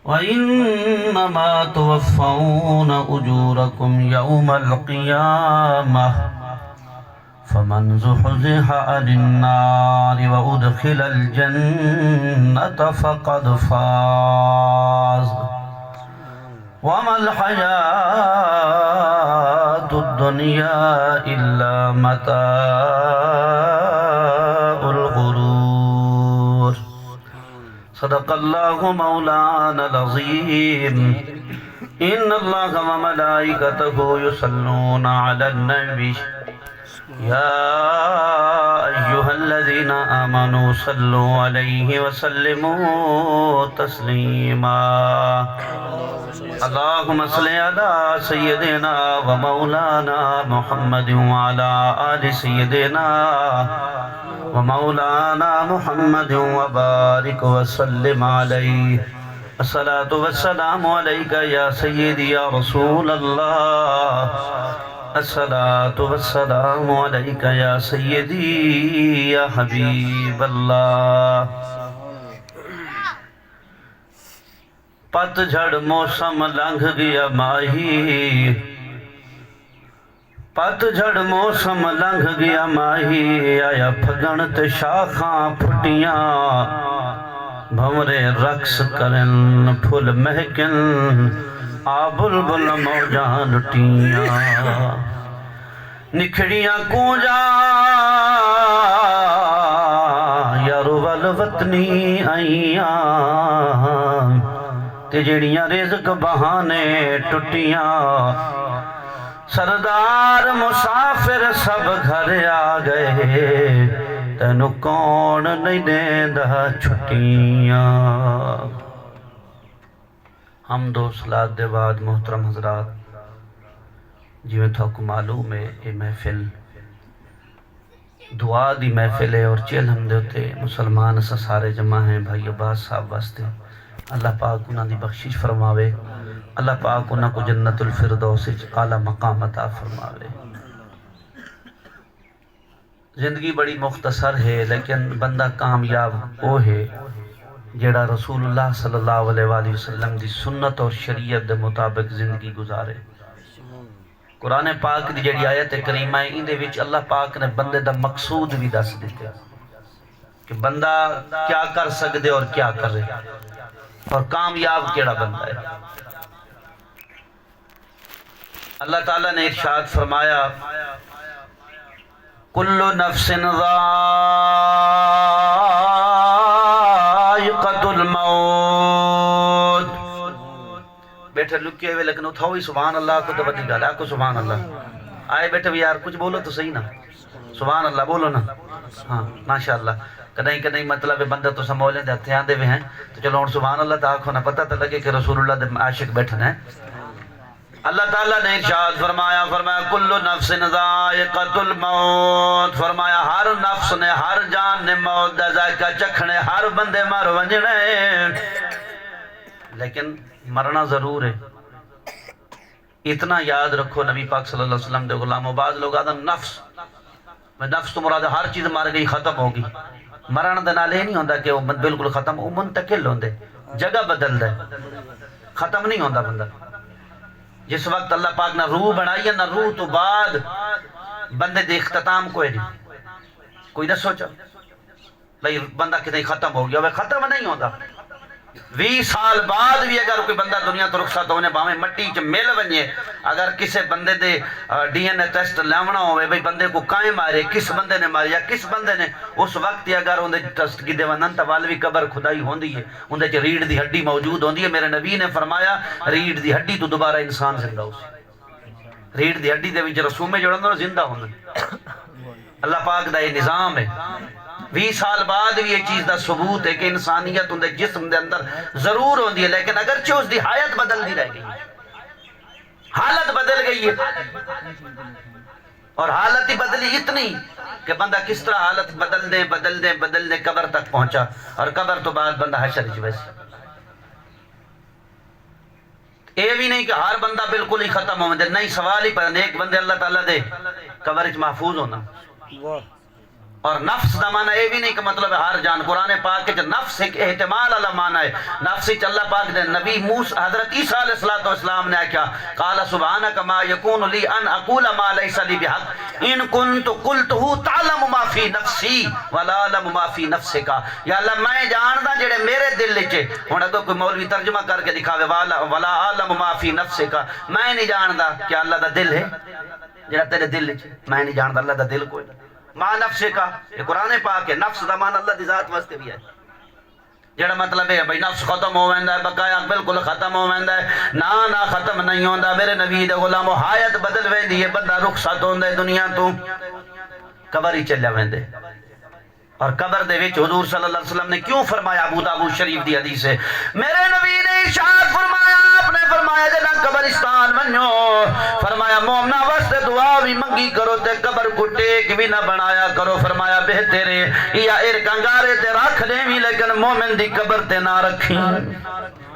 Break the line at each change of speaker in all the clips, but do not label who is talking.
وَإِنَّمَا تُوَفَّوْنَ أُجُورَكُمْ يَوْمَ الْقِيَامَةِ فَمَنْ زُحْزِحَ عَنِ النَّارِ وَأُدْخِلَ الْجَنَّةَ فَقَدْ فَازَ وَمَا الْحَيَاةُ الدُّنْيَا إِلَّا مَتَاعُ الْغُرُورِ صدق اللہ مولانا العظیم ان اللہ وملائکتہ یصلون علی النبی یا ایہا الذین آمنوا صلوا علیہ وسلموا تسلیما اللہم صل علی سیدنا ومولانا محمد وعلی آل سیدنا ومولانا محمد وبارک وسلم علیہ الصلاة والسلام علیکہ یا سیدی یا رسول اللہ الصلاة والسلام علیکہ یا سیدی یا حبیب اللہ پت جھڑ موسم لنگھ گیا ماہی پت جھڑ موسم لنگھ گیا ماہی آیا پھگن تے شاخاں پھٹیاں بھمرے رقص کرن پھل مہکن آ بلبل موجاں لٹیاں نکھڑیاں کونجاں یارو والوطنی آئیاں تے جڑیاں رزق بہانے ٹٹیاں سردار مسافر سب گھر آ گئے تینو کون نہیں دیندہ چھٹیاں حمد و صلات دے بعد محترم حضرات جی میں تھوکو معلوم ہے یہ محفل دعا دی محفل ہے اور چیل ہم دے ہوتے مسلمان اسا سارے جمع ہیں بھائی عباس صاحب واسطے اللہ پاک انہاں دی بخشش فرماوے اللہ پاک انہاں کو جنت الفردوس اعلیٰ مقام عطا فرماوے زندگی بڑی مختصر ہے لیکن بندہ کامیاب وہ ہے جیڑا رسول اللہ صلی اللہ علیہ وآلہ وسلم دی سنت اور شریعت دے مطابق زندگی گزارے قرآن پاک دی جیڑی آیت کریمہ ہے ان دے وچ اللہ پاک نے بندے دا مقصود بھی دس دیتے کہ بندہ کیا کر سکدے اور کیا کرے اور کامیاب کیڑا بندہ ہے اللہ تعالیٰ نے ارشاد فرمایا کل نفس ذائقۃ الموت بیٹھے لکے ہوئے لیکن اٹھاؤ ہی سبحان اللہ کو تو بڑی گل ہے کو سبحان اللہ آئے بیٹھے بھی یار کچھ بولو تو صحیح نا سبحان اللہ بولو نا ہاں ماشاءاللہ کدیں کدیں مطلب بندہ تو سمولیں دے ہتھیاں دے ہوئے ہیں تو چلو ہن سبحان اللہ تا آکھو نا پتہ تو لگے کہ رسول اللہ دے عاشق بیٹھن ہیں اللہ تعالیٰ نے ارشاد فرمایا کل نفس ذائقۃ الموت فرمایا ہر نفس نے ہر جان نے موت دا ذائقہ چکھنے ہر بندے مر ونجنے لیکن مرنا ضرور ہے اتنا یاد رکھو نبی پاک صلی اللہ علیہ وسلم دے غلاموں بعض لوگ آدھا نفس تو مراد ہر چیز مر گئی ختم ہوگی مرن دے نال یہ نہیں ہوندہ کہ وہ بالکل ختم وہ منتقل ہوندے جگہ بدل دے ختم نہیں ہوندہ بندہ جس وقت اللہ پاک نہ روح بنائی ہے نہ روح تو بعد بندے دے اختتام کوئی نہیں کوئی نہ سوچا بھئی بندہ کتنی ختم ہو گیا وہ ختم نہیں ہوتا 20 سال بعد بھی اگر کوئی بندہ دنیا تو رخصت ہونے باہمیں مٹی چ مل ونجے اگر کسے بندے دے ڈی این اے ٹیسٹ لیونا ہوئے بھئی بندے کو کائیں مارے کس بندے نے مارے یا کس بندے نے اس وقت ہی اگر اندھے ٹیسٹ کی دیوانن توالوی قبر خدائی ہوندی ہے اندھے چ ریڑھ دی ہڈی موجود ہوندی ہے میرے نبی نے فرمایا ریڑھ دی ہڈی تو دوبارہ انسان زندہ ہو سی ریڑھ دی ہڈی دے وچ رسومے جوڑا زندہ ہوندے اللہ پاک دا یہ نظام ہے 20 سال بعد بھی یہ چیز دا ثبوت ہے کہ انسانیت اندھے جسم دے اندر ضرور ہوندی ہے لیکن اگرچہ اس دی حیات بدل دی رہ گئی حالت بدل گئی ہے اور حالت ہی بدلی اتنی کہ بندہ کس طرح حالت بدل دے قبر تک پہنچا اور قبر تو بعد بندہ حشر ویسے یہ بھی نہیں کہ ہر بندہ بالکل ہی ختم ہو نہیں سوال ہی پر ایک بندے اللہ تعالیٰ دے قبر محفوظ ہونا اور نفس دا معنی یہ بھی نہیں کہ مطلب ہر جان، قرآن پاک کے نفس ایک احتمال والا معنی ہے. نفس اللہ پاک دے نبی موسیٰ حضرت عیسیٰ علیہ السلام نے کیا قال سبحانک ما یکون لی ان اقول ما لیس لی بحق ان کنت قلتہ تعلم ما فی نفسی ولا علم ما فی نفسک. یا اللہ میں جاندا جڑے میرے دل وچ ہن اگر کوئی مولوی ترجمہ کر کے دکھاوے ولا علم ما فی نفسک، میں نہیں جاندا کہ اللہ دا دل ہے جڑا تیرے دل وچ، میں نہیں جاندا اللہ دا دل کوئی. ما نفسے کا یہ قرآن پاک ہے. نفس دا مان اللہ دی ذات واسطے بھی ہے جڑا مطلب ہے بھئی نفس ختم ہو ویندا ہے، بقایا بالکل ختم ہو ویندا ہے. نا ختم نہیں ہوندا. میرے نبی دے غلامو حیات بدل ویندی ہے، بندہ رخصت ہوندا ہے دنیا تو قبر ہی چلیا ویندے. اور قبر دے وچ حضور صلی اللہ علیہ وسلم نے کیوں فرمایا، ابو داؤد شریف دی حدیث ہے، میرے نبی نے ارشاد فرمایا، آپ نے فرمایا جنا قبرستان ونجو فرمایا مومنا واسطے دعا بھی منگی کرو تے قبر کو ٹیک بھی نہ بنایا کرو. فرمایا بہتر ہے یا ارکنگارے تے رکھ لیں بھی لیکن مومن دی قبر تے نہ رکھیں.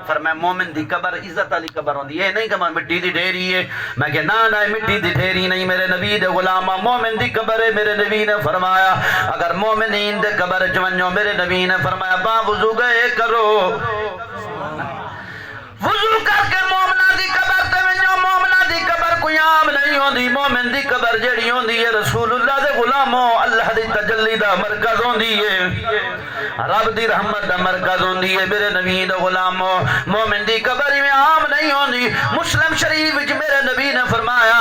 فرمایا مومن دی قبر عزت والی قبر ہوندی ہے، نہیں کہ مٹی دی ڈھیری ہے. میں کہ نا مٹی دی ڈھیری نہیں، میرے نبی دے غلامہ مومن دی قبر ہے. میرے نبی نے فرمایا اگر مومنین دے قبر چ ونجو، میرے نبی نے فرمایا با وضو گئے کرو، وضو کر کے مومنہ دی قبر تے ونجو. مومنہ دی قبر کوئی عام نہیں ہوندی، مومن دی قبر جڑی ہوندی ہے رسول اللہ دے غلاموں اللہ دی تجلی دا مرکز ہوندی ہے، رب دی رحمت دا مرکز ہوندی ہے. میرے نبی دے غلاموں مومن دی قبر میں عام نہیں ہوندی. مسلم شریف وچ میرے نبی نے فرمایا،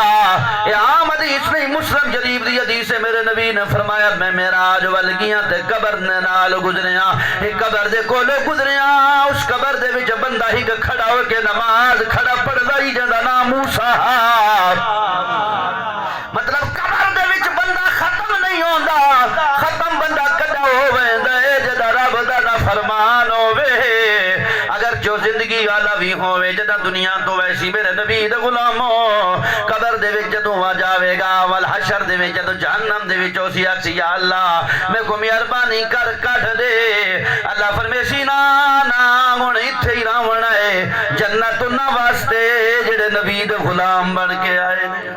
یہ عام حدیث نہیں، مسلم شریف دی حدیث ہے. میرے نبی نے فرمایا میں معراج ول گیا تے قبر نال گزریا، ایک قبر دے کولے گزریا، اس قبر دے وچ بندہ ہی کھڑا ہو کے نماز کھڑا پڑھدا ہی جندا نام موسیٰ. مطلب قبر دے وچ بندہ ختم نہیں ہوندا، ختم بندہ کدا ہو ویندا ہے جدا رب دا نافرمان ہووے. اگر جو زندگی والا بھی ہووے جدا دنیا تو ویسی. میرے نبی دے غلاموں قبر دے وچ جدوں آ جاوے گا والحشر دے وچ جدوں جہنم دے وچ اسی آکسی یا اللہ میں کو مہربانی کر کڈ دے. اللہ فرمیسی نا نا ہن ایتھے ہی رہنا ہے، جنت انہاں واسطے جڑے نبی دے غلام بن کے آئے نے.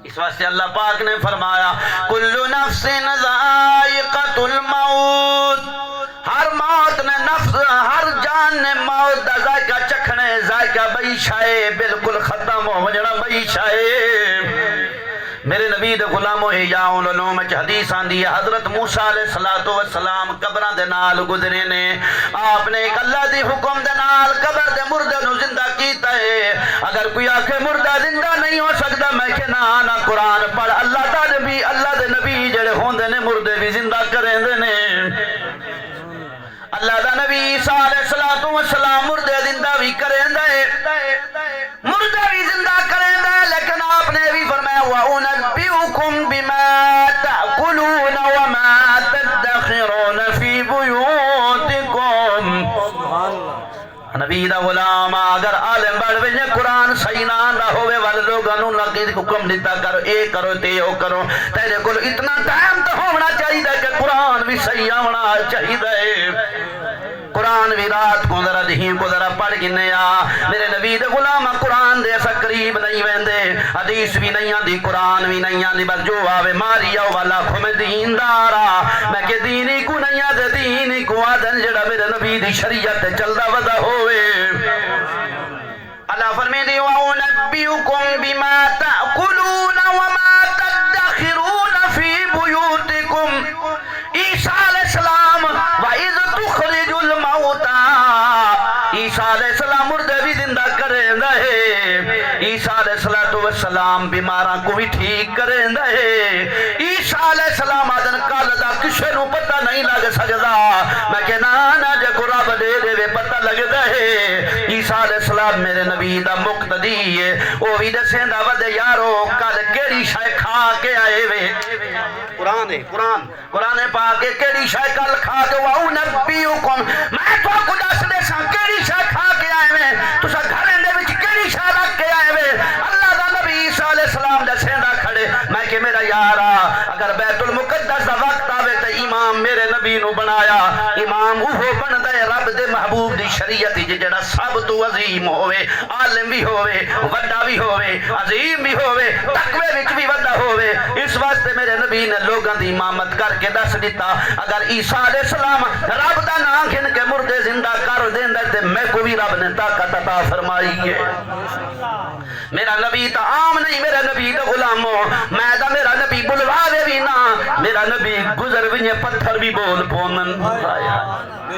اس واسطے اللہ پاک نے فرمایا کل نفس ذائقۃ الموت، ہر موت نے نفس ہر جان نے موت دا ذائقہ چکھنے. ذائقہ بئی شائے بالکل ختم ہو جڑا بئی شائے. میرے نبی دے غلاموں احیاء العلوم وچ حدیث آندی ہے حضرت موسیٰ علیہ السلام قبراں دے نال گزرے نے. آپ نے ایک اللہ دی حکم دے نال قبر دے مردے نو زندہ کیتا ہے. اگر کوئی آکھے مردہ زندہ نہیں ہو سکتا، میں کہ نا قرآن پڑھ، اللہ دا نبی اللہ دے نبی جڑے ہوندے نے مردے بھی زندہ کریندے نے. اللہ دا نبی عیسیٰ علیہ السلام مردے زندہ بھی کریندے، مردے بھی زندہ کریندے. لیکن آپ نے بھی فرمایا وَأُنَبِّئُكُمْ بِمَا تَأْكُلُونَ وَمَا تَدَّخِرُونَ فِي بُيُوتِكُمْ. نبی دا غلام اگر عالم بڑھ وجہ قرآن صحیح نہ آندا ہوئے والے لوگوں نقید حکم دیتا کرو اے کرو تے او کرو. تیرے کول اتنا ٹائم تو ہونا چاہیے کہ قرآن بھی صحیح ہونا چاہیے. قرآن بھی رات کو ذرا دہین کو ذرا پڑھ گنے آ. میرے نبی دے غلام قرآن دے ایسا قریب نہیں ویندے، حدیث بھی نہیں آندی قرآن بھی نہیں آندی، بس جو آوے ماری آو والا کھومے دین دارا. میں کہ دینی کو نہیں آدھے دینی کو آدھن جڑا میرے نبی دی شریعت چلدا ودا ہوئے. اللہ فرمائے دی وَأُنَبِّئُكُمْ بِمَا تَأْكُلُونَ وَمَا تَدَّخِرُونَ فِي بُيُوتِكُمْ. عیسیٰ علیہ السلام وَإِذْ تُخْرِجُ الْمَوْتَى، عیسیٰ علیہ السلام مردے بھی زندہ کریں رہے. عیسیٰ علیہ السلام بیماراں کو بھی ٹھیک کریں رہے. عیسیٰ علیہ السلام آدن کال دا کسے نو پتہ نہیں لگ سکتا. میں کہ نا جے کو رب دے دے پتہ لگ دے. عیسیٰ علیہ السلام میرے نبی دا مقتدی ہے، وہ بھی دسیں دا ودے یارو کل کیڑی شے کھا کے آئے وے. قرآن ہے قرآن پاک کیڑی شے کل کھا کے وَأُنَبِّئُكُمْ، میں تو کو دس دے ساں کیڑی شے کھا کے آئے وے، تساں گھریں دے وچ کیڑی شے رکھ کے آئے وے. اللہ دا نبی عیسیٰ علیہ السلام دسیں دا کھڑے. میں کہ میرا یارا اگر بیت المقدس دا وقت آوے تے امام میرے نبی نبی نو بنایا امام اوہ بن دے رب دے محبوب دی شریعت جڑا سب تو عظیم ہوئے عالم بھی ہوئے وڈا بھی ہوئے عظیم بھی ہوئے تقوی وچ بھی وڈا ہوئے اس واسطے میرے نبی نے لوگاں دی امامت کر کے دس دیتا اگر عیسیٰ علیہ السلام رب دا نام گن کے مردے زندہ کر دیندے تے میں کو بھی رب نے طاقت عطا فرمائی ہے میرا نبی تا عام نہیں میرا نبی دا غلاموں میں دا میرا نبی بلواوے بھی نہ میرا نبی گزر بھی پتھر بھی بول پونن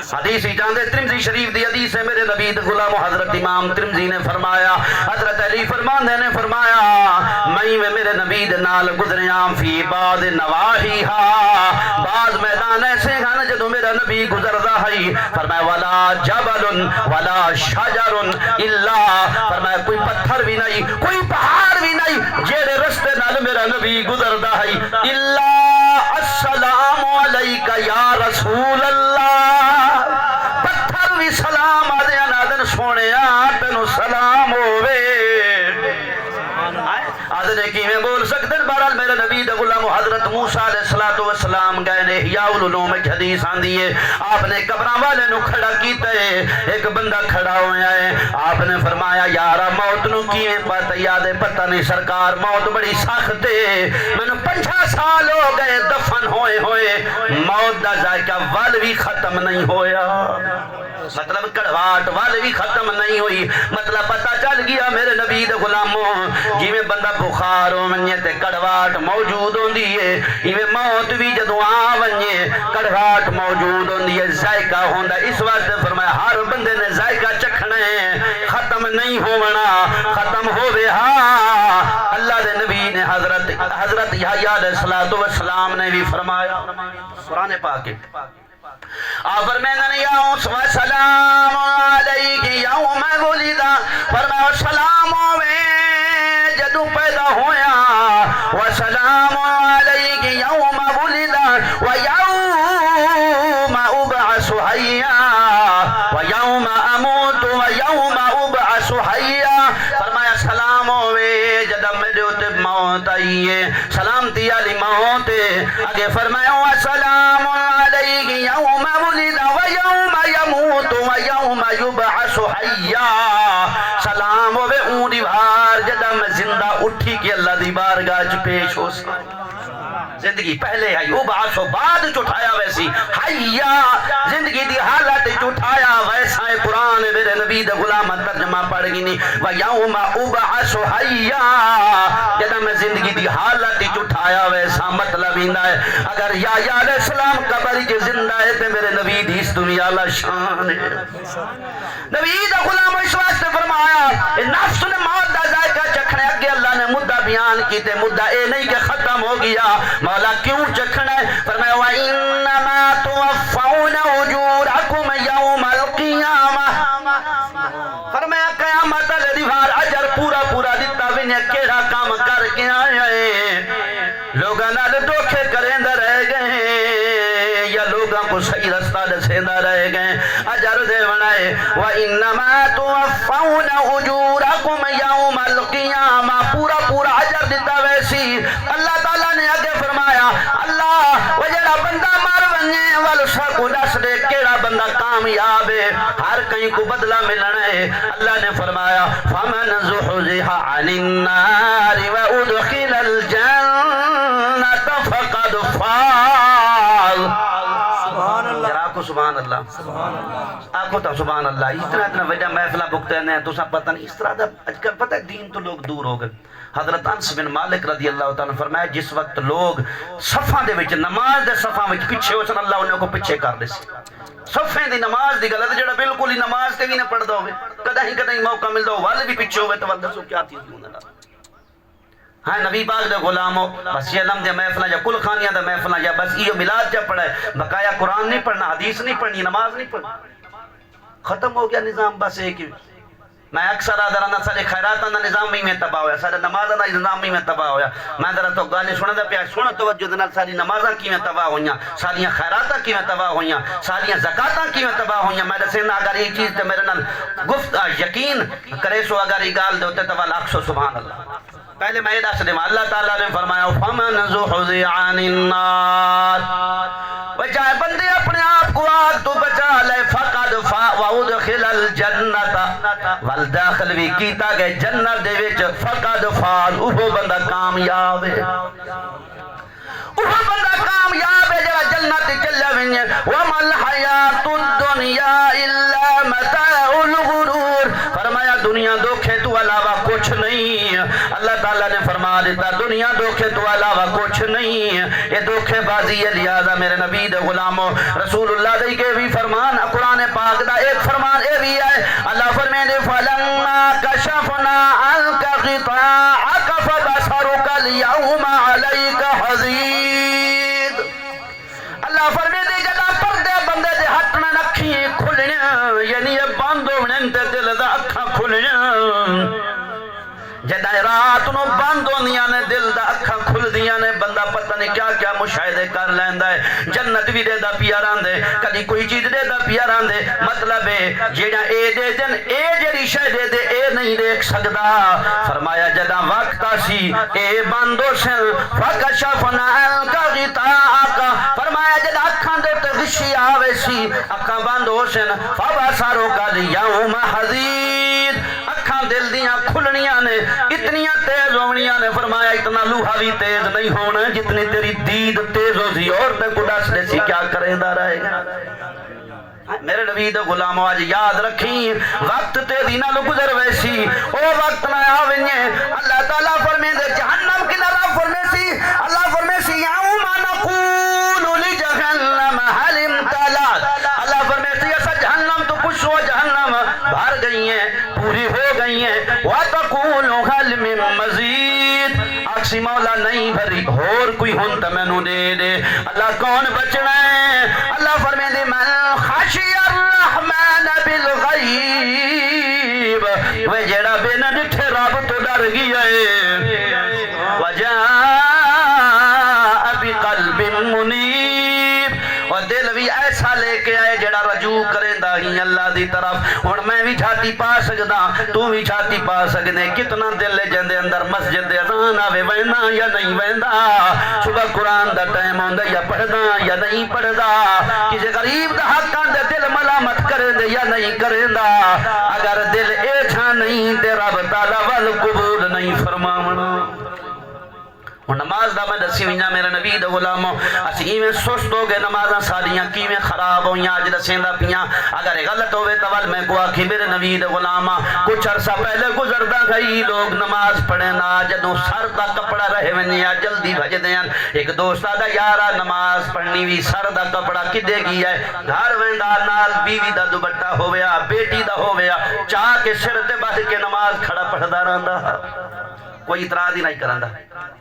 حدیث ہی جاندے ترمذی شریف دی حدیث ہے میرے نبی دا غلام حضرت امام ترمذی نے فرمایا حضرت علی فرماندے نے فرمایا میں میرے نبی دے نال گزریاں فی بعض نواہیہا بعض میدان ایسے ہیں جدو میرا نبی گزردا ہے فرمایا ولا جبل ولا شجر الا فرمایا کوئی پتھر بھی نہیں کوئی پہاڑ بھی نہیں جیڑے رستے نال میرا نبی گزردا ہے الا السلام علیکہ یا رسول اللہ پتھر بھی سلام آدھے نادن سونے تینو سلام ہوئے آدھے کی میں بول سکتے ہیں بہرحال میرے نبی دا غلام حضرت موسیٰ علیہ السلام گئے نے احیاء العلوم ایک حدیث آن دیئے آپ نے قبران والے نو کھڑا کیتا ہے ایک بندہ کھڑا ہویا ہے آپ نے فرمایا یارا موت نو کیے پتہ یادے پتہ نہیں سرکار موت بڑی سخت ہے میں نے 50 سال ہو گئے دفن ہوئے موت دا ذائقہ وال بھی ختم نہیں ہویا مطلب کڑواٹ والے بھی ختم نہیں ہوئی مطلب پتہ چل گیا میرے نبی دے غلاموں جی میں بندہ بخار ہو منجے تے کڑواٹ موجود ہوں دیئے ہی میں موت بھی جدو آنجے کڑواٹ موجود ہوں دیئے ذائقہ ہوں دا اس واسطے فرمایا ہر بندے نے ذائقہ چکھنے ختم نہیں ہونا ختم ہوئے ہاں اللہ دے نبی نے حضرت یحییٰ علیہ السلام نے بھی فرمایا قرآن پاک ہے آفر میں نے یاؤں سلام علیہ یوم ولدا فرمایا سلام ہوئے جدو پیدا ہویا وسلام علیہ یوم ولدا ویوم ابعث حیا ویوم اموت ویوم ابعث حیا فرمایا سلام ہوئے جدو میرے ہوتے موت آئیے سلامتی علی موت آگے فرمایا وسلام علیہ یوم ولد ویوم یموت ویوم یبعث حیا سلام ہوئے اونی بھار جدہ میں زندہ اٹھی کہ اللہ دی بارگاہ چ پیش ہو زندگی پہلے ہے یبعث بعد چٹھایا ویسی حیا زندگی دی حالت چٹھایا ویسا ہے قرآن میرے نبی دے غلام ترجمہ پڑھ گی نہیں ویوم ابعث حیا جدہ میں زندگی دی حالت چٹھایا ویسا مطلب ہندہ ہے اگر یحییٰ علیہ السلام قبری کے زندہ ہے تے میرے نبی دی اس دنیا اللہ شان ہے نبی دا غلام اس واسطے فرمایا نفس نے موت دا ذائقہ چکھنے اگے اللہ نے مدہ بیان کی تے مدہ اے نہیں کہ ختم ہو گیا مولا کیوں چکھنے فرمایا وَإِنَّمَا تُوَفَّوْنَ أُجُورَكُمْ يَوْمَ الْقِيَامَةِ فرمایا قیامت دیوار اجر پورا دیتا بھی نے کیڑا کام کر کے آئے لوگاں نال دھوکے کریندے رہ گئے یا لوگاں کو صحیح رستہ دسیندے رہ گئے اجر دے بنائے وَإِنَّمَا تُوَفَّوْنَ أُجُورَكُمْ يَوْمَ الْقِيَامَةِ پورا اجر دیتا ویسی اللہ تعالیٰ نے آگے فرمایا اللہ وہ جڑا بندہ مار بننے والو سب کو دس دے کیڑا بندہ کامیاب ہے ہر کہیں کو بدلہ ملنا ہے اللہ نے فرمایا فَمَنْ زُحْزِحَ عَنِ النَّارِ وَأُدْخِلَ الْجَنَّةَ فَقَدْ فَاز آکو سبحان اللہ آکو تا سبحان اللہ اتنا وجہ محفلہ بکتے ہیں تو سب پتہ نہیں اس طرح دا اج کل پتہ ہے دین تو لوگ دور ہو گئے حضرت انس بن مالک رضی اللہ تعالیٰ فرمایا جس وقت لوگ صفحہ دے وچ نماز دے صفحہ وچ پیچھے ہو سن اللہ انہیں کو پیچھے کر دے سی صفحے دی نماز دی غلط جڑا بالکل ہی نماز تے بھی نہ پڑھ دا ہوئے کدہیں موقع مل دا ہو والے بھی پیچھے ہوئے تو والدہ سو کیا تھی ہاں نبی پاک دے غلاموں بس یہ علم دے محفلہ یا کل خانیہ دے محفلہ یا بس یہ ملاد جب پڑھا ہے بقایا قرآن نہیں پڑھنا حدیث نہیں پڑھنی نماز نہیں پڑھنا ختم ہو گیا نظام بس ایک میں اکثر آدھرانا سارے خیراتانا نظام میں تباہ ہویا سارے نمازانا نظام میں تباہ ہویا میں درہ تو گانے سنہ دا پیا سنہ توجہ دینا ساری نمازاں کی میں تباہ ہویاں ساریاں خیراتاں کی میں تباہ ہویاں ساریاں زکاتاں کی میں تباہ ہویاں میں دسینا اگر یہ چیز تے میرے نال گفت یقین کرے سو اگر یہ گال دے ہوتے تو لاکھ سو سبحان اللہ پہلے میں یہ دس دے اللہ تعالیٰ نے فرمایا فَمَنْ زُحْزِحَ عَنِ النَّارِ وہ چاہے بندے کو آگ تو بچا لے فقد وادخل الجنت والداخل بھی کیتا گئے جنت دے وچ فقد فاز وہ بندہ کامیاب ہے وہ بندہ کامیاب ہے جڑا جنت چلا وینے وما الحیات الدنیا الا متاع الغرور فرمایا دنیا دھوکے تو علاوہ کچھ نہیں اللہ تعالیٰ نے فرما دیتا دنیا دھوکے تو علاوہ کچھ نہیں یہ دھوکے بازی ہے لہذا میرے نبی دے غلاموں رسول اللہ دے کے بھی فرمان قرآن پاک دا ایک فرمان اے بھی ہے اللہ فرمائے دے فَلَمَّا كَشَفْنَا عَنْكَ غِطَاءَكَ فَبَصَرُكَ الْيَوْمَ عَلَيْكَ حَدِيدٌ اللہ فرمائے دے جدا پردے بندے دے ہٹنا نکھیں کھلنے یعنی یہ بند ہونے تے دل دا اکھا کھلنے جدہ رات نو بند ہوندیاں نے دل دا اکھاں کھل دیاں نے بندہ پتہ نہیں کیا کیا مشاہدے کر لیندا ہے جنت بھی دے دا پیا راندے کدی کوئی چیز دے دا پیا راندے مطلب ہے جیڑا اے دے دن اے جڑی شے دے دے اے نہیں دیکھ سکدا فرمایا جدہ وقت آسی اے بندو سن فکشفنا عنک غطاءک فرمایا جدہ اکھاں دے تے غشی آوے سی اکھاں بند ہو سن فبصرک اليوم حدید اکھاں دل دیاں کھلنیاں نے اتنیاں تیز ہونیاں نے فرمایا اتنا لوہا بھی تیز نہیں ہونا جتنی تیری دید تیز ہو سی اور تے کو دس دے سی کیا کریں دا رہے گا میرے نبی دے غلاموں آج یاد رکھیں وقت تیزی نہ لو گزر ویسی او وقت نہ آویں اللہ تعالیٰ فرمے دے جہنم کی نرا فرمے سی اللہ فرمے سی یوم نقول لجہنم حل امتلات اللہ فرمے سی ایسا جہنم تو پوچھو جہنم بھر گئی ہیں پوری ہو گئی ہیں وَتَقُولُ هَلْ مِن مَزِيدٍ اکسی مولا نہیں بھری اور کوئی ہن تا مینوں دے دے اللہ کون بچنا ہے اللہ فرمائے دے من خشی الرحمن بالغیب وہ جڑا بے نہ ڈٹھے رب تو ڈر گیا ہے وجاء بقلب منیب اور دل بھی ایسا لے کے آئے جڑا رجوع کریں دا ہی اللہ دی طرف اور میں بھی چھاتی پا سکدا تو بھی چھاتی پا سکنے کتنا دل لے جندے اندر مسجد دے اذان آوے وینا یا نہیں ویندا صبح قرآن دا ٹائم ہوندا یا پڑھدا یا نہیں پڑھدا کسی غریب دا حق دے دل ملامت کریں دے یا نہیں کریں دا اگر دل ایٹھا نہیں تے رب تعالیٰ وال قبول نہیں فرماونا اور نماز دا میں دسی ہوئیاں میرے نبی دا غلاموں اسی ایویں سست ہو گئے نمازاں ساڑیاں کیویں خراب ہوئیاں آج دسیں دا پیاں اگر غلط ہوئے تول میں کو آکھی میرے نبی دا غلامہ کچھ عرصہ پہلے گزردہ گئی لوگ نماز پڑھیں نا جدوں سر دا کپڑا رہے ونیا جلدی بھج دیاں ایک دوست آدھا یارا نماز پڑھنی بھی سر دا کپڑا کدے گیا ہے گھر ویندا نال بیوی دا دوپٹہ ہویا بیٹی دا ہویا چاہ کے سر تے بدھ کے نماز کھڑا پڑھدا رہندا کوئی اعتراض ہی نہیں کرندا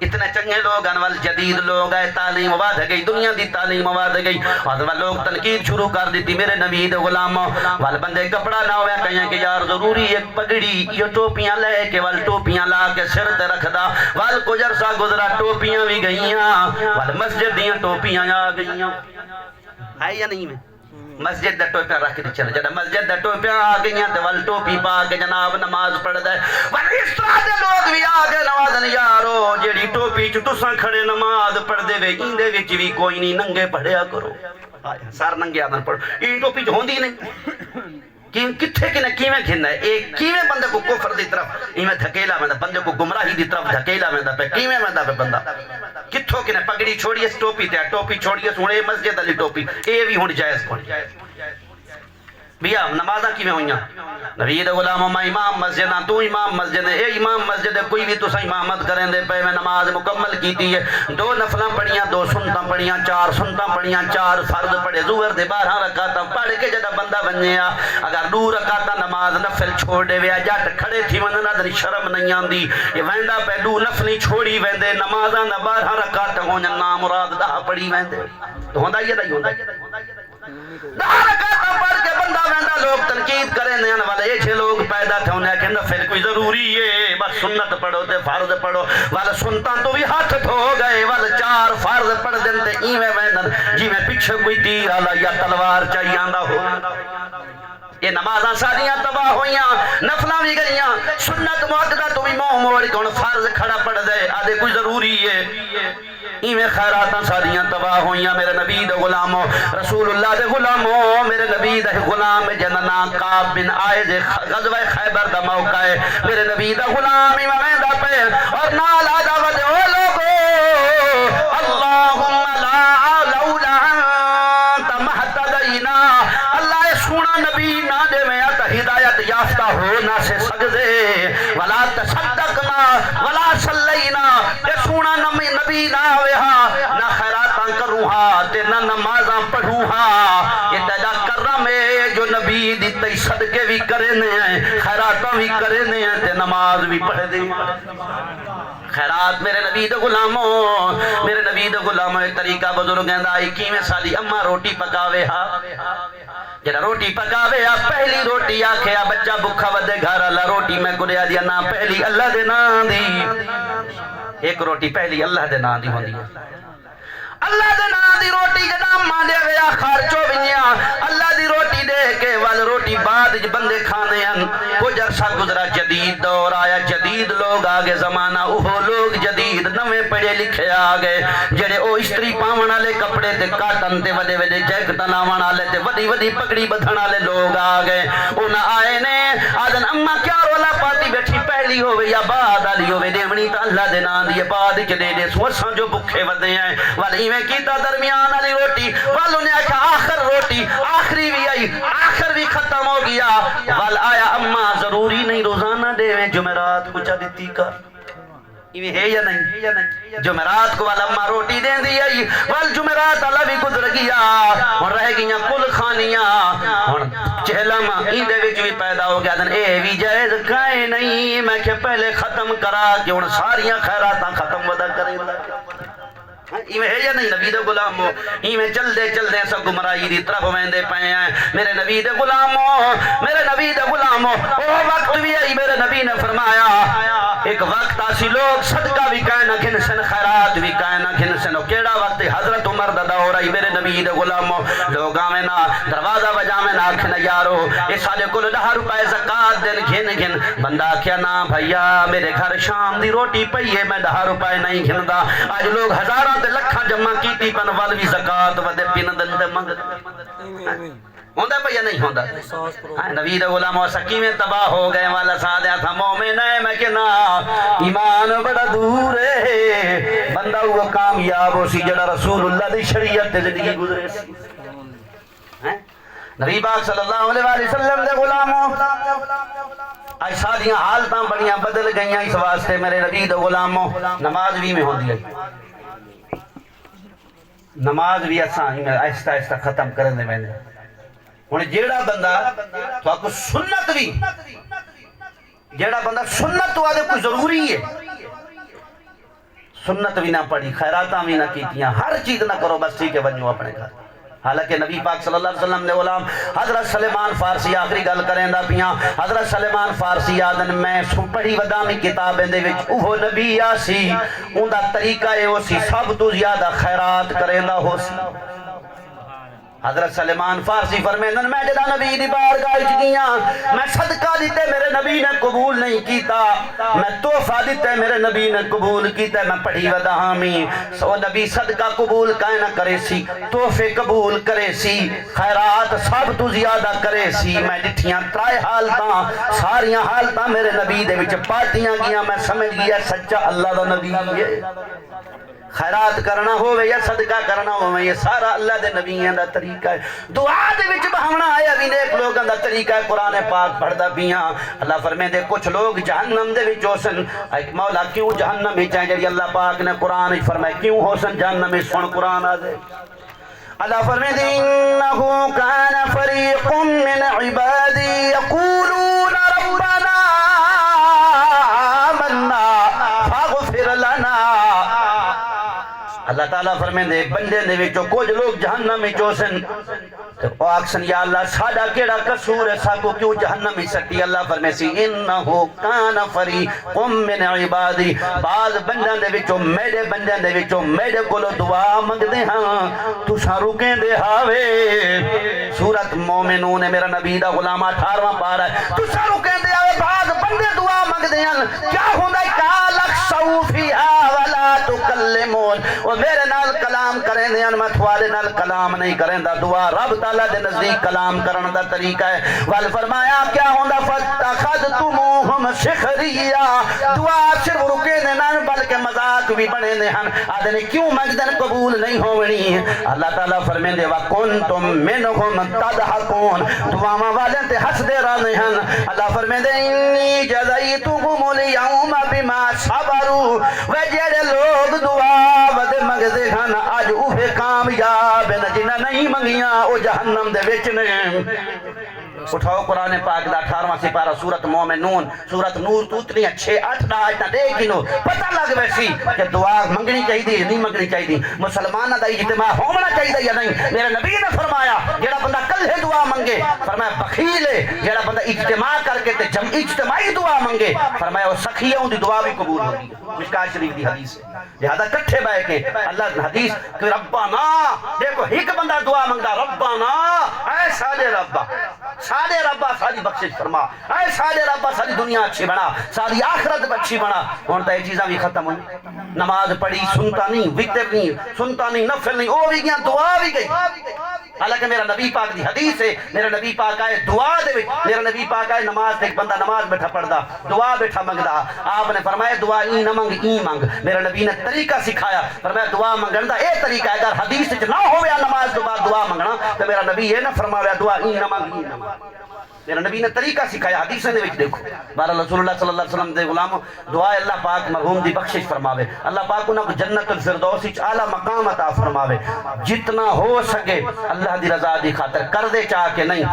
اتنے چنگے لوگ انوال جدید لوگ آئے تعلیم واد گئی دنیا دی تعلیم واد گئی اور لوگ تنقید شروع کر دیتی میرے نبی دے غلاموں وال بندے کپڑا نہ ہویا کہیں کہ یار ضروری ایک پگڑی یہ ٹوپیاں لے کے وال ٹوپیاں لا کے سر تے رکھ دا وال کچھ عرصہ گزرا ٹوپیاں بھی گئیاں وال مسجد دیاں ٹوپیاں آ گئیاں ہے یا نہیں میں مسجد دا ٹوپیاں رکھ دی چل جڑا مسجد دا ٹوپیاں آ گئیاں تے ول ٹوپی پا کے جناب نماز پڑھ دے ول اس طرح دے لوگ بھی آ گئے نوازن یارو جیڑی ٹوپی چ تساں کھڑے نماز پڑھ دے وے ایندے وچ بھی کوئی نہیں ننگے پڑھیا کرو سار ننگے آدن پڑھو این ٹوپی چ ہوندی نہیں کتھے کنے کیویں گھننا ہے ایک کیویں بندے کو کفر دی طرف ایویں دھکیلا ویندا بندے کو گمراہی دی طرف دھکیلا ویندا پہ کیویں ویندا پہ بندہ کتھوں کنے پگڑی چھوڑی اس ٹوپی تے ٹوپی چھوڑی اس ہن مسجد علی ٹوپی اے بھی ہن جائز کون بیا نمازاں کیویں ہوئیاں نبی دے غلاموں میں امام مسجد تو امام مسجد اے امام مسجد کوئی بھی تساں امامت کریں دے پے میں نماز مکمل کیتی ہے 2 نفلاں پڑھیاں 2 سنتاں پڑھیاں 4 سنتاں پڑھیاں 4 فرض پڑھے ظہر دے 12 رکعتاں پڑھ کے جدا بندہ بنیا اگر 2 رکعتاں نماز نفل چھوڑ دے ویا جٹ کھڑے تھی وندا تے شرم نہیں آندی یہ ویندا پے 2 نفلی چھوڑی ویندے نمازاں دا 12 رکعت ہون نا مراد دا پڑھی ویندے تو ہوندا یہ نہیں ہوندا 10 رکعتاں پڑھ کے بندہ ویندا لوگ تنقید کریں دینے والے یہ چھے لوگ پیدا تھے انہیں کہ نفل کوئی ضروری ہے بس سنت پڑھو تے فرض پڑھو والے سنتاں تو بھی ہاتھ دھو گئے والے 4 فرض پڑھ دیں تے ایویں ویندن جی میں پیچھے کوئی تیر آلا یا تلوار چاہیے آندہ ہو یہ نمازاں ساریاں تباہ ہوئیاں نفلاں بھی گئیاں سنت معددہ تو بھی موڑ کون فرض کھڑا پڑھ دے آدھے کوئی ضروری ہے ایویں خیراتاں ساریاں تباہ ہوئیاں میرے نبی دے غلاموں رسول اللہ دے غلاموں میرے نبی دے غلام جنہاں نام کعب بن عائد غزوہ خیبر دا موقع ہے میرے نبی دا غلام ایویں دا پہ اور نال آدھا ودے او لوگو اللہم لا لولا انت مہتدینا اللہ سونا نبی نہ دے میں تا ہدایت یافتہ ہو نہ سے سجدے ولا تصدقنا ولا صلینا اے سونا نبی نہ ہوئے ہاں نہ خیراتاں کروں ہاں تے نہ نمازاں پڑھوں ہاں یہ تیجا کرم ہے جو نبی دی تی صدقے بھی کرنے ہیں خیراتاں بھی کرنے ہیں تے نماز بھی پڑھ دے خیرات میرے نبی دے غلاموں میرے نبی دے غلاموں ایک طریقہ بزرگ ہیں دائی کیویں سالی اماں روٹی پکاوے ہاں جڑا روٹی پکاوے آ پہلی روٹی آکھے آ بچہ بکھا ودے گھر اللہ روٹی میں گریا دیا نا پہلی اللہ دے نام دی ایک روٹی پہلی اللہ دے نام دی ہوندی ہے اللہ دے نام دی روٹی جدا ماں دے گیا خارچو بنیا اللہ دی روٹی دے کے وال روٹی بعد بندے کھانے ہیں کچھ عرصہ گزرا جدید دور آیا جدید لوگ آگے زمانہ اوہ لوگ جدید نویں پڑھے لکھے آگے جڑے او استری پاون والے کپڑے تے کاٹن تے وڈے وڈے جیکٹ لاون والے تے وڈی وڈی پگڑی بدھن والے لوگ آگے انہاں آئے نے آدن اماں کیا رولا پاتی بیٹھی پہلی ہوے یا بعد والی ہوے دیونی تا اللہ دے نام دی بعد چ دے دے سوساں جو بھوکے ودے ہیں والی میں کیتا درمیان والی روٹی والوں نے کہا آخر روٹی آخری بھی آئی آخر بھی ختم ہو گیا وال آیا اماں ضروری نہیں روزانہ دے میں جمعرات کو چا دیتی کر یہ ہے یا نہیں جمعرات کو والا اماں روٹی دیں دی آئی وال جمعرات اللہ بھی گزر گیا اور رہ گیا کل خانیاں اور چہلم ایندے وچ بھی پیدا ہو گیا دن اے بھی جائز کائے نہیں میں کہ پہلے ختم کرا کہ ان ساریاں خیراتاں ختم ودا کریں ایویں ہے یا نہیں نبی دے غلاموں ایویں چل دے سب گمراہی دی طرف ویندے پئے ہیں میرے نبی دے غلاموں میرے نبی دے غلاموں او وقت بھی آئی میرے نبی نے فرمایا ایک وقت آسی لوگ صدقہ بھی کہنا گھنسن خیرات بھی کہنا گھنسن کیڑا وقت حضرت عمر دا دور آئی میرے نبی دے غلاموں لوگ آمیں نا دروازہ بجا میں نا آکھنا یارو اس سالے کل 10 روپے زکاة دن گھن بندہ کیا نا بھائیا میرے گھر شام دی روٹی پئیے میں 10 روپے نہیں گھندا آج لوگ ہزاراں تے لکھاں جمع کیتی پن وال بھی زکاة ودے پن دن تے منگ ہوندہ پہ یا نہیں ہوندہ نبی دے غلاموں سکی میں تباہ ہو گئے والا سادیا تھا مومن ہے میں کہ نا ایمان بڑا دور ہے بندہ ہوا کامیاب ہو سی جڑا رسول اللہ دی شریعت دے زندگی گزرے سی نبی پاک صلی اللہ علیہ وسلم دے غلاموں آج سادیاں حالتاں بڑیاں بدل گئیاں اس واسطے میرے نبی دے غلاموں نماز بھی میں ہوندی ہے نماز بھی آہستہ آہستہ ختم کرنے میں نے ہن جیڑا بندہ تو آپ کو سنت بھی جیڑا بندہ سنت والے کو ضروری ہے سنت بھی نہ پڑھی خیراتاں بھی نہ کیتیاں ہر چیز نہ کرو بس ٹھیک ہے بنو اپنے گھر حالانکہ نبی پاک صلی اللہ علیہ وسلم نے غلام حضرت سلیمان فارسی آخری گل کریں دا پیاں حضرت سلیمان فارسی آدن میں پڑھی ودامی کتابیں دے وچ اوہ نبی آسی ان دا طریقہ ہے ہو سی سب تو زیادہ خیرات کریں دا ہو سی حضرت سلیمان فارسی فرمیندن میں جدا نبی دی بارگاہ وچ گیا میں صدقہ دیتے میرے نبی نے قبول نہیں کیتا میں تحفہ دیتے میرے نبی نے قبول کیتا میں پڑھی ودا ہامی سو نبی صدقہ قبول کائیں نہ کرے سی تحفے قبول کرے سی خیرات سب تو زیادہ کرے سی میں ڈٹھیاں ترائے حالتاں ساریاں حالتاں میرے نبی دے وچ پارٹیاں گیا میں سمجھ گیا سچا اللہ دا نبی ہے خیرات کرنا ہوئے یا صدقہ کرنا ہوئے یہ سارا اللہ دے نبیوں دا طریقہ ہے دعا دے وچ بہمنا آیا بھی نیک لوگوں دا طریقہ ہے قرآن پاک پڑھدا پیاں اللہ فرمے دے کچھ لوگ جہنم دے وچ ہوسن مولا کیوں جہنم وچ ہیں جڑی اللہ پاک نے قرآن وچ فرمایا کیوں ہوسن جہنم وچ سن قرآن آ دے اللہ فرمے دے انہو کان فریق من عبادی یقولون ربنا آمنا فاغفر لنا اللہ تعالیٰ فرمیں دے بندے دے وچوں کچھ لوگ جہنم میں چوسن تو آکسن یا اللہ ساڑا کیڑا قصور ہے ساکو کیوں جہنم میں سکتی اللہ فرمیں سی انہو کان فریق من عبادی بعض بندے دے وچوں میرے بندے دے وچوں میرے کولو دعا منگ دے ہاں تو سا رکیں دے ہاوے سورت مومنون ہے، میرا نبی دا غلام 18واں پارا ہے۔ تو سارو کہندے آئے بعض بندے دعا مانگ دیاں کیا ہوندہ ہے کالک صوفیہا ولا تکلمون، وہ میرے نال کلام کریں دیاں میں تھوارے نال کلام نہیں کریں دا۔ دعا رب تعالیٰ دے نزدیک کلام کرن دا طریقہ ہے۔ وال فرمایا کیا ہوندہ فتخذتموہم سخریا، دعا صرف رکے دے نہ بلکہ مذاق بھی بنے دے ہن، آدھے کیوں مجدن قبول نہیں ہونی۔ اللہ تعالیٰ فرمین دے وَكُنْتُم مِّنْهُمْ تَضْحَكُونَ، دعاواں والے تے ہنس دے رہے ہیں۔ اللہ فرمین دے انی جزیتکم اليوم بما صبروا، وہ جڑے لوگ دعا ود منگ دے ہن اج اوہ کامیاب ہیں، جنہاں نہیں منگیاں او جہنم دے وچ نے۔ اٹھاؤ قرآن پاک دا 18واں سپارہ سورت مومنون، سورت نور تو اتنی 6-8 آیتاں دیکھنو پتہ لگ ویسی کہ دعا منگنی چاہیے نہیں منگنی چاہیے، مسلمانہ دا اجتماع ہونا چاہیے یا نہیں۔ میرے نبی نے فرمایا جڑا بندہ کلھے دعا منگے فرمایا بخیل ہے، جڑا بندہ اجتماع کر کے اجتماعی دعا منگے فرمایا وہ سخی ہے، ان دی دعا بھی قبول ہوگی۔ مشکات شریف دی حدیث ہے، لہذا کٹھے بیٹھ کے اللہ حدیث کہ ربنا، دیکھو ایک بندہ دعا منگتا ربنا اے سادے ربا، سادے ربا ساری بخشش فرما، اے سادے ربا ساری دنیا اچھی بنا، ساری آخرت اچھی بنا۔ ہوں تو یہ چیزاں بھی ختم ہوئی، نماز پڑھی سنتا نہیں، وطر نہیں سنتا نہیں، نفل نہیں، وہ بھی گیا دعا بھی گئی۔ حالانکہ میرا نبی پاک دی حدیث ہے، میرا نبی پاک آئے دعا دے، میرا نبی پاک آئے نماز دے، بندہ نماز بیٹھا پڑھدا دعا بیٹھا منگدا، آپ نے فرمایا دعا ای نہ منگ ای منگ۔ میرا نبی نے طریقہ سکھایا، فرمایا دعا منگن دا اے طریقہ ہے، اگر حدیث وچ نہ ہویا نماز تو بعد دعا منگنا تو میرا نبی یہ نہ فرمایا دعا ای نہ منگ ای نہ منگ۔ میرا نبی نے طریقہ سکھایا، حدیثیں دے وچ دیکھو۔ بہرحال رسول اللہ صلی اللہ علیہ وسلم دے غلام دعا اللہ پاک مرحوم دی بخشش فرماوے، اللہ پاک انہاں کو جنت الفردوس وچ اعلی مقام عطا فرماوے۔ جتنا ہو سکے اللہ دی رضا دی خاطر کر دے چاہ کے نہیں،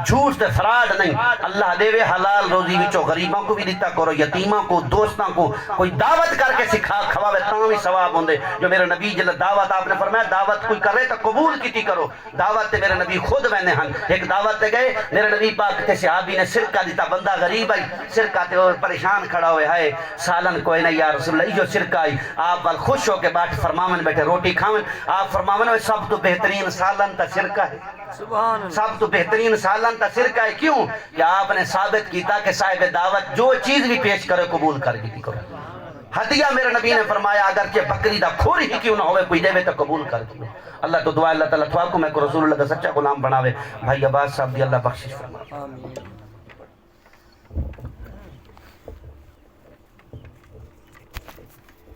جھوٹ تے فراڈ نہیں، اللہ دے وے حلال روزی وچوں غریباں کو بھی دیتا کرو، یتیماں کو، دوستاں کو کوئی دعوت کر کے سکھا کھواوے تاں بھی ثواب ہوندے۔ جو میرے نبی جل دعوت آپ نے فرمایا دعوت کوئی کرے تو قبول کیتی کرو، دعوت تے میرے نبی خود ویندے ہن۔ ایک دعوت تے گئے، میرے نبی پاک تے صحابی نے سرکہ دیتا، بندہ غریب آئی سرکہ تے اور پریشان کھڑا ہوئے ہے، سالن کوئی نہیں یا رسول اللہ، جو سرکہ آئی آپ بل خوش ہو کے باٹ فرماون بیٹھے روٹی کھاون، آپ فرماون میں سب تو بہترین سالن تا سرکہ ہے، سب تو بہترین سالن تا سرکہ ہے۔ کیوں کہ آپ نے ثابت کیتا کہ صاحب دعوت جو چیز بھی پیش کرے قبول کر گی کرو۔ ہدیہ میرے نبی نے فرمایا اگرچہ بکری دا کھور ہی کیوں نہ ہوئے کوئی دے تو قبول کر دیو۔ اللہ تو دعا اللہ تعالیٰ کو میں کو رسول اللہ کا سچا غلام بناوے۔ بھائی عباس صاحب دی اللہ بخشش فرما۔